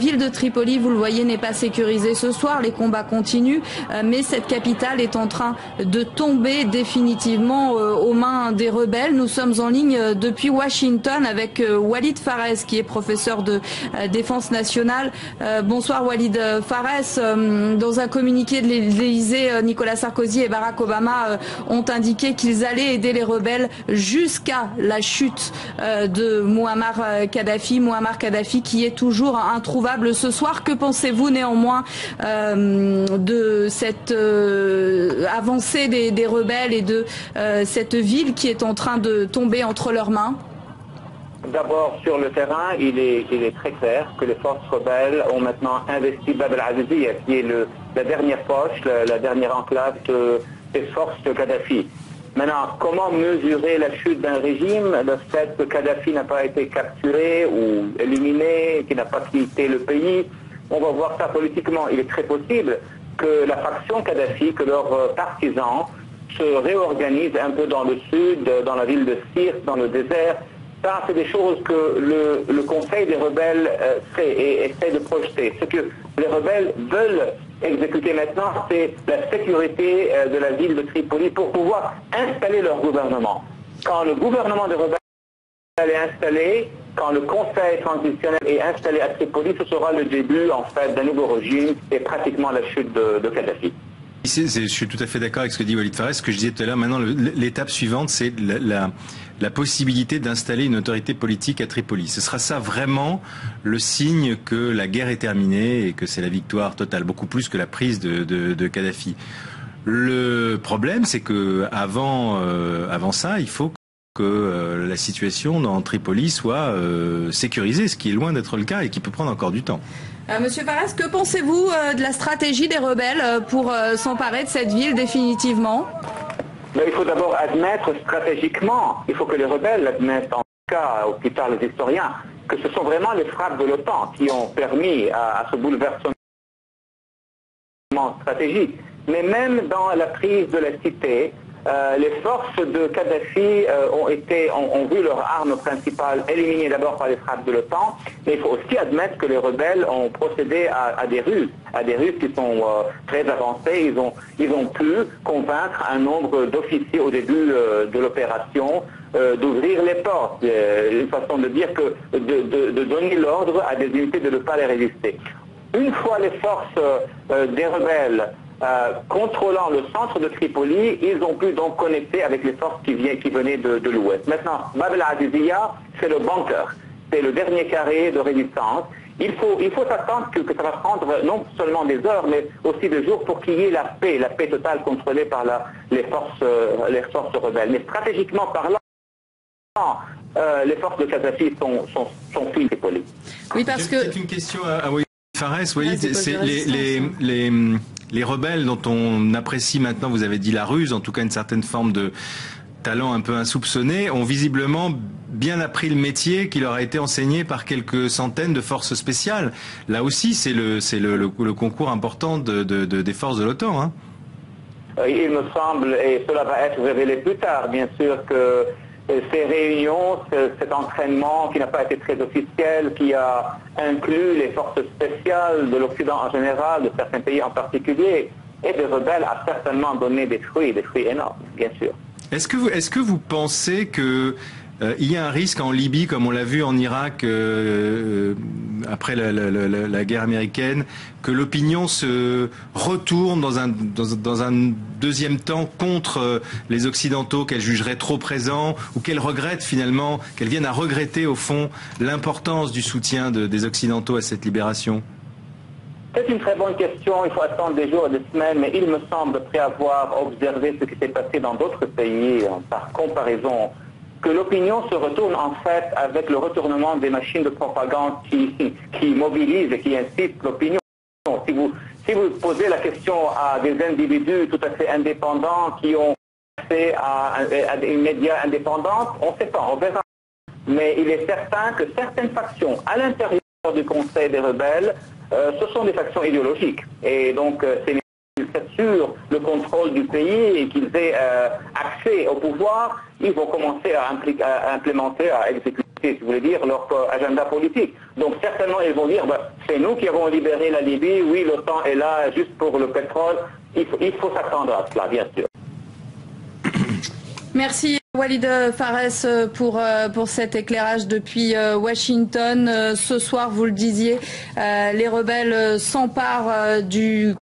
La ville de Tripoli, vous le voyez, n'est pas sécurisée ce soir. Les combats continuent, mais cette capitale est en train de tomber définitivement aux mains des rebelles. Nous sommes en ligne depuis Washington avec Walid Fares, qui est professeur de défense nationale. Bonsoir Walid Fares. Dans un communiqué de l'Élysée, Nicolas Sarkozy et Barack Obama ont indiqué qu'ils allaient aider les rebelles jusqu'à la chute de Mouammar Kadhafi qui est toujours introuvable ce soir. Que pensez-vous néanmoins de cette avancée des rebelles et de cette ville qui est en train de tomber entre leurs mains? D'abord, sur le terrain, il est très clair que les forces rebelles ont maintenant investi Bab el-Azizia, qui est la dernière poche, la dernière enclave des forces de Kadhafi. Maintenant, comment mesurer la chute d'un régime? Le fait que Kadhafi n'a pas été capturé ou éliminé, qu'il n'a pas quitté le pays, on va voir ça politiquement. Il est très possible que la faction Kadhafi, que leurs partisans se réorganisent un peu dans le sud, dans la ville de Sirte, dans le désert. Ça, c'est des choses que le Conseil des rebelles fait et essaie de projeter. Ce que les rebelles veulent exécuter maintenant, c'est la sécurité de la ville de Tripoli pour pouvoir installer leur gouvernement. Quand le gouvernement des rebelles est installé, quand le Conseil transitionnel est installé à Tripoli, ce sera le début en fait d'un nouveau régime et pratiquement la chute de Kadhafi. Je suis tout à fait d'accord avec ce que dit Walid Fares. Ce que je disais tout à l'heure, maintenant l'étape suivante, c'est la possibilité d'installer une autorité politique à Tripoli. Ce sera ça vraiment le signe que la guerre est terminée et que c'est la victoire totale, beaucoup plus que la prise de Kadhafi. Le problème, c'est que avant ça, il faut que la situation dans Tripoli soit sécurisée, ce qui est loin d'être le cas et qui peut prendre encore du temps. Monsieur Fares, que pensez-vous de la stratégie des rebelles pour s'emparer de cette ville définitivement? Il faut d'abord admettre stratégiquement, il faut que les rebelles admettent, en tout cas, ou plus tard les historiens, que ce sont vraiment les frappes de l'OTAN qui ont permis à ce bouleversement stratégique. Mais même dans la prise de la cité, les forces de Kadhafi ont vu leur arme principale éliminée d'abord par les frappes de l'OTAN, mais il faut aussi admettre que les rebelles ont procédé à des ruses qui sont très avancées. Ils ont pu convaincre un nombre d'officiers au début de l'opération d'ouvrir les portes, une façon de dire que de donner l'ordre à des unités de ne pas les résister. Une fois les forces des rebelles contrôlant le centre de Tripoli, ils ont pu donc connecter avec les forces qui venaient de l'ouest. Maintenant, Bab el-Azizia, c'est le bunker, c'est le dernier carré de résistance. Il faut s'attendre que ça va prendre non seulement des heures, mais aussi des jours pour qu'il y ait la paix totale contrôlée par les forces rebelles. Mais stratégiquement parlant, les forces de Kadhafi sont fines Tripoli. Oui, parce que c'est une question à Walid Fares. Oui, c'est les rebelles dont on apprécie maintenant, vous avez dit la ruse, en tout cas une certaine forme de talent un peu insoupçonné, ont visiblement bien appris le métier qui leur a été enseigné par quelques centaines de forces spéciales. Là aussi, c'est le concours important des forces de l'OTAN. Hein. Il me semble, et cela va être révélé plus tard, bien sûr, que ces réunions, cet entraînement qui n'a pas été très officiel, qui a inclus les forces spéciales de l'Occident en général, de certains pays en particulier, et des rebelles, a certainement donné des fruits énormes, bien sûr. Est-ce que vous pensez que il y a un risque en Libye, comme on l'a vu en Irak après la guerre américaine, que l'opinion se retourne dans un deuxième temps contre les Occidentaux qu'elle jugerait trop présents, ou qu'elle regrette finalement, qu'elle vienne à regretter au fond l'importance du soutien des Occidentaux à cette libération? C'est une très bonne question, il faut attendre des jours et des semaines, mais il me semble, après avoir observé ce qui s'est passé dans d'autres pays, par comparaison, que l'opinion se retourne en fait avec le retournement des machines de propagande qui mobilisent et qui incitent l'opinion. Si vous posez la question à des individus tout à fait indépendants qui ont accès à des médias indépendants, on ne sait pas, on verra. Mais il est certain que certaines factions à l'intérieur du Conseil des rebelles, ce sont des factions idéologiques. Et donc, c'est sur le contrôle du pays et qu'ils aient accès au pouvoir, ils vont commencer à implémenter, à exécuter si vous voulez dire, leur agenda politique. Donc certainement, ils vont dire, c'est nous qui avons libéré la Libye, oui, l'OTAN est là juste pour le pétrole. Il faut s'attendre à cela, bien sûr. Merci Walid Pharres pour cet éclairage depuis Washington. Ce soir, vous le disiez, les rebelles s'emparent du